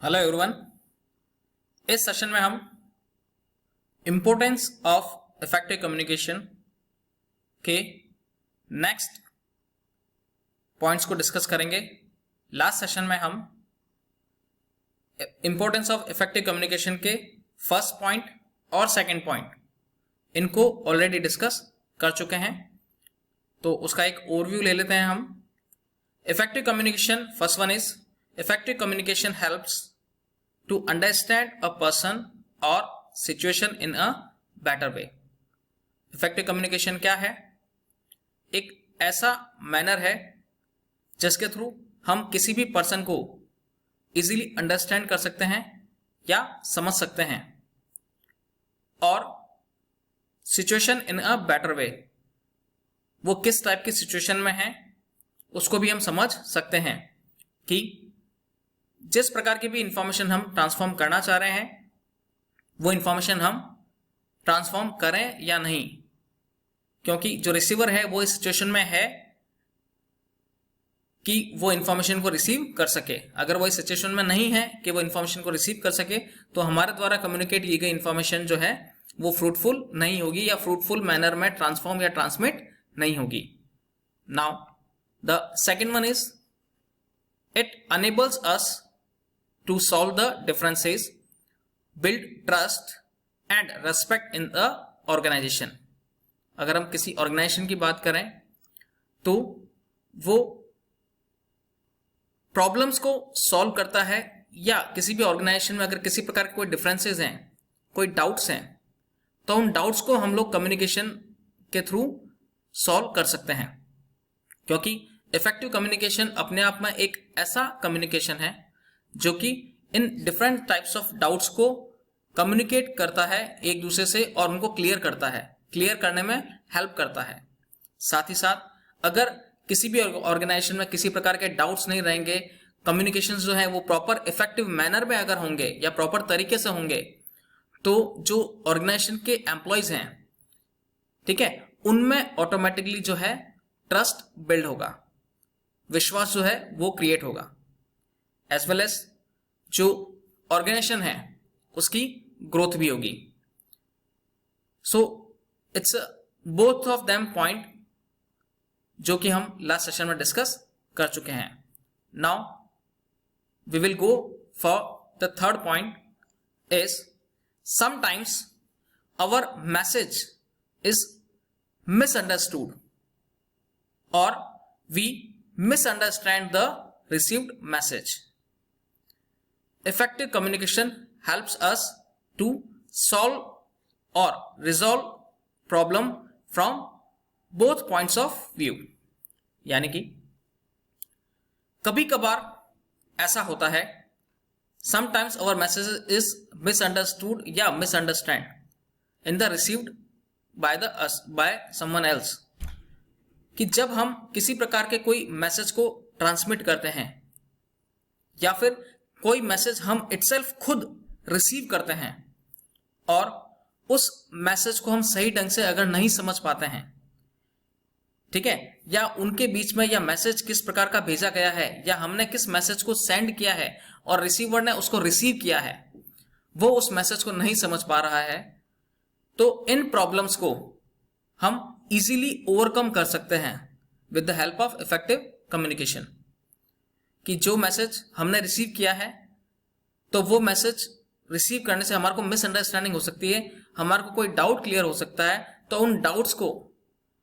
Hello everyone. इस session में हम इम्पोर्टेंस ऑफ इफेक्टिव कम्युनिकेशन के नेक्स्ट पॉइंट्स को डिस्कस करेंगे। लास्ट सेशन में हम इम्पोर्टेंस ऑफ इफेक्टिव कम्युनिकेशन के फर्स्ट पॉइंट और सेकंड पॉइंट इनको ऑलरेडी डिस्कस कर चुके हैं, तो उसका एक ओवरव्यू ले लेते हैं हम। Effective communication, first one is effective communication helps to understand a person or situation in a better way। effective communication क्या है? एक ऐसा मैनर है जिसके थ्रू हम किसी भी पर्सन को इजीली अंडरस्टैंड कर सकते हैं या समझ सकते हैं, और सिचुएशन इन अ बेटर वे, वो किस टाइप की सिचुएशन में है उसको भी हम समझ सकते हैं कि जिस प्रकार की भी इंफॉर्मेशन हम ट्रांसफॉर्म करना चाह रहे हैं वो इंफॉर्मेशन हम ट्रांसफॉर्म करें या नहीं, क्योंकि जो रिसीवर है वो इस सिचुएशन में है कि वो इंफॉर्मेशन को रिसीव कर सके। अगर वो इस सिचुएशन में नहीं है कि वो इंफॉर्मेशन को रिसीव कर सके तो हमारे द्वारा कम्युनिकेट की गई इंफॉर्मेशन जो है वो फ्रूटफुल नहीं होगी या फ्रूटफुल मैनर में ट्रांसफॉर्म या ट्रांसमिट नहीं होगी। Now the second one is it enables us to solve the differences, build trust and respect in the organization। अगर हम किसी ऑर्गेनाइजेशन की बात करें तो वो प्रॉब्लम्स को सॉल्व करता है, या किसी भी ऑर्गेनाइजेशन में अगर किसी प्रकार के कोई डिफरेंसेस हैं, कोई डाउट्स हैं, तो उन डाउट्स को हम लोग कम्युनिकेशन के थ्रू सॉल्व कर सकते हैं, क्योंकि इफेक्टिव कम्युनिकेशन अपने आप में एक ऐसा कम्युनिकेशन है जो कि in different types of doubts को कम्युनिकेट करता है एक दूसरे से और उनको क्लियर करता है, क्लियर करने में हेल्प करता है। साथ ही साथ अगर किसी भी ऑर्गेनाइजेशन में किसी प्रकार के डाउट्स नहीं रहेंगे, कम्युनिकेशन जो है वो प्रॉपर इफेक्टिव मैनर में अगर होंगे या प्रॉपर तरीके से होंगे, तो जो ऑर्गेनाइजेशन के एम्प्लॉयज हैं, ठीक है, उनमें ऑटोमेटिकली जो है ट्रस्ट बिल्ड होगा, विश्वास जो है वो क्रिएट होगा, एज वेल एज जो ऑर्गेनाइजेशन है उसकी ग्रोथ भी होगी। So it's both of them point जो कि हम लास्ट सेशन में डिस्कस कर चुके हैं। Now we will go for the third point is sometimes our message is misunderstood और we misunderstand the received message। Effective communication helps us to solve or resolve problem from both points of view। यानी कि कभी कभार ऐसा होता है, sometimes our message is misunderstood या misunderstand in the received by someone else, कि जब हम किसी प्रकार के कोई मैसेज को ट्रांसमिट करते हैं या फिर कोई मैसेज हम इटसेल्फ खुद रिसीव करते हैं और उस मैसेज को हम सही ढंग से अगर नहीं समझ पाते हैं, ठीक है, या उनके बीच में या मैसेज किस प्रकार का भेजा गया है या हमने किस मैसेज को सेंड किया है और रिसीवर ने उसको रिसीव किया है, वो उस मैसेज को नहीं समझ पा रहा है, तो इन प्रॉब्लम्स को हम इजीली ओवरकम कर सकते हैं with the help of effective communication. कि जो मैसेज हमने रिसीव किया है तो वो मैसेज रिसीव करने से हमारे को मिसअंडरस्टैंडिंग हो सकती है, हमारे को कोई डाउट क्लियर हो सकता है, तो उन डाउट्स को,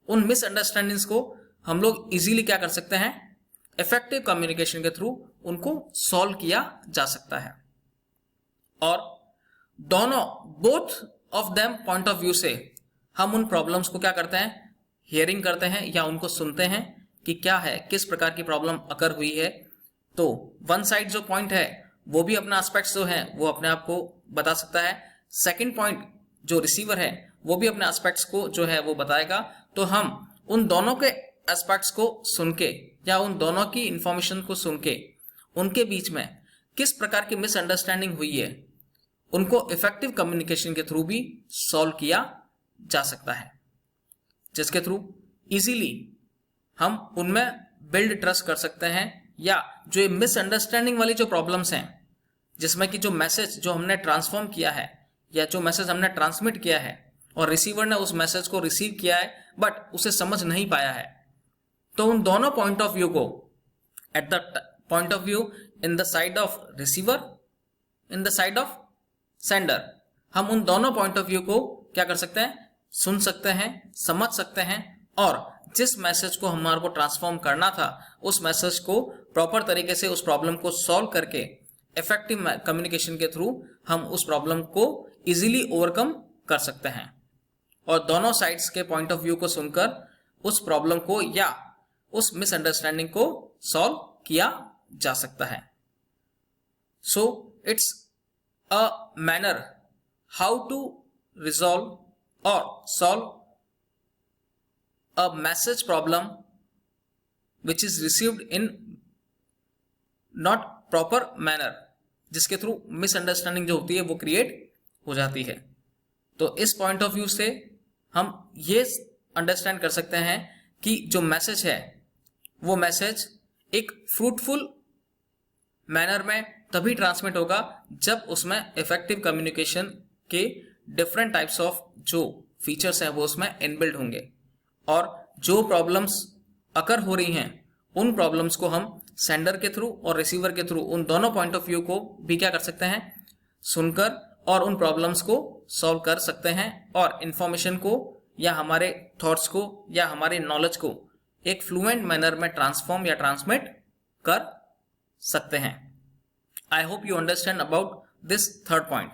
उन मिसअंडरस्टैंडिंग्स को हम लोग इजीली क्या कर सकते हैं, इफेक्टिव कम्युनिकेशन के थ्रू उनको सॉल्व किया जा सकता है। और दोनों, both of them point of view से हम उन प्रॉब्लम्स को क्या करते हैं, हियरिंग करते हैं या उनको सुनते हैं कि क्या है, किस प्रकार की प्रॉब्लम अकर हुई है। तो वन साइड जो पॉइंट है वो भी अपना एस्पेक्ट्स जो है वो अपने आप को बता सकता है, सेकंड पॉइंट जो रिसीवर है वो भी अपने एस्पेक्ट्स को जो है वो बताएगा। तो हम उन दोनों के एस्पेक्ट्स को सुन के या उन दोनों की इंफॉर्मेशन को सुन के उनके बीच में किस प्रकार की मिसअंडरस्टैंडिंग हुई है उनको इफेक्टिव कम्युनिकेशन के थ्रू भी सॉल्व किया जा सकता है, जिसके थ्रू इजीली हम उनमें बिल्ड ट्रस्ट कर सकते हैं, या जो मिसअंडरस्टैंडिंग वाली जो प्रॉब्लम्स हैं जिसमें कि जो मैसेज जो हमने ट्रांसफॉर्म किया है या जो मैसेज हमने ट्रांसमिट किया है और रिसीवर ने उस मैसेज को रिसीव किया है बट उसे समझ नहीं पाया है, तो उन दोनों पॉइंट ऑफ व्यू को at the point of view in the side of receiver, in the side of sender, हम उन दोनों पॉइंट ऑफ व्यू को क्या कर सकते हैं, सुन सकते हैं, समझ सकते हैं और जिस मैसेज को हमारे को ट्रांसफॉर्म करना था उस मैसेज को प्रॉपर तरीके से उस प्रॉब्लम को सॉल्व करके इफेक्टिव कम्युनिकेशन के थ्रू हम उस प्रॉब्लम को इजीली ओवरकम कर सकते हैं और दोनों साइड्स के पॉइंट ऑफ व्यू को सुनकर उस प्रॉब्लम को या उस मिसअंडरस्टैंडिंग को सॉल्व किया जा सकता है। So it's a manner how to resolve और solve a message problem which is received in not proper manner, जिसके थ्रू मिसअंडरस्टैंडिंग जो होती है वो क्रिएट हो जाती है। तो इस पॉइंट ऑफ व्यू से हम ये अंडरस्टैंड कर सकते हैं कि जो मैसेज है वो मैसेज एक फ्रूटफुल मैनर में तभी ट्रांसमिट होगा जब उसमें इफेक्टिव कम्युनिकेशन के डिफरेंट टाइप्स ऑफ जो फीचर्स हैं वो उसमें इनबिल्ट होंगे और जो प्रॉब्लम्स अकर हो रही हैं उन प्रॉब्लम्स को हम सेंडर के थ्रू और रिसीवर के थ्रू उन दोनों पॉइंट ऑफ व्यू को भी क्या कर सकते हैं, सुनकर और उन प्रॉब्लम्स को सॉल्व कर सकते हैं और इंफॉर्मेशन को या हमारे थॉट्स को या हमारे नॉलेज को एक फ्लुएंट मैनर में ट्रांसफॉर्म या ट्रांसमिट कर सकते हैं। आई hope you understand about this third point.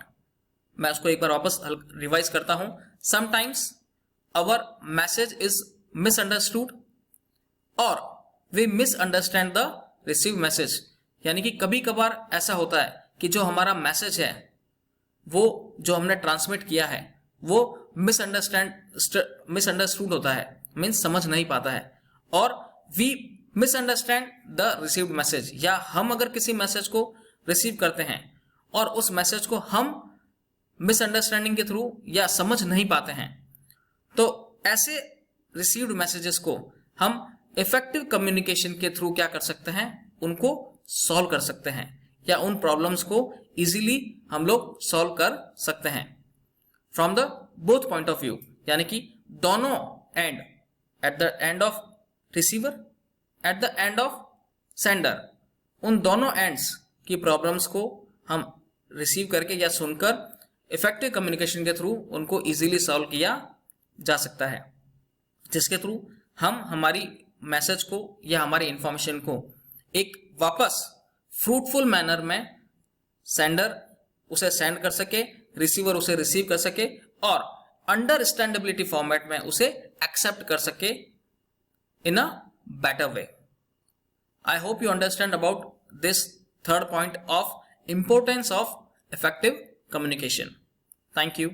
मैं उसको एक बार वापस रिवाइज करता हूं। Sometimes our message is misunderstood और we misunderstand the received message, यानी कि कभी कभार ऐसा होता है कि जो हमारा मैसेज है वो जो हमने ट्रांसमिट किया है वो मिसअंडरस्टूड होता है, मीन्स समझ नहीं पाता है और we misunderstand the received message, या हम अगर किसी मैसेज को रिसीव करते हैं और उस मैसेज को हम मिसअंडरस्टैंडिंग के थ्रू या समझ नहीं पाते हैं, तो ऐसे रिसीव्ड मैसेजेस को हम इफेक्टिव कम्युनिकेशन के थ्रू क्या कर सकते हैं, उनको सॉल्व कर सकते हैं या उन प्रॉब्लम्स को इजीली हम लोग सॉल्व कर सकते हैं from the both point of view, यानी कि दोनों and, at the end of receiver, at the end of sender, उन दोनों एंड्स की प्रॉब्लम्स को हम रिसीव करके या सुनकर इफेक्टिव कम्युनिकेशन के थ्रू उनको इजीली सॉल्व किया जा सकता है, जिसके थ्रू हम हमारी मैसेज को या हमारी इंफॉर्मेशन को एक वापस फ्रूटफुल मैनर में सेंडर उसे सेंड कर सके, रिसीवर उसे रिसीव कर सके और अंडरस्टैंडेबिलिटी फॉर्मेट में उसे एक्सेप्ट कर सके in a better way. I hope you understand about this third point of importance of effective communication. Thank you.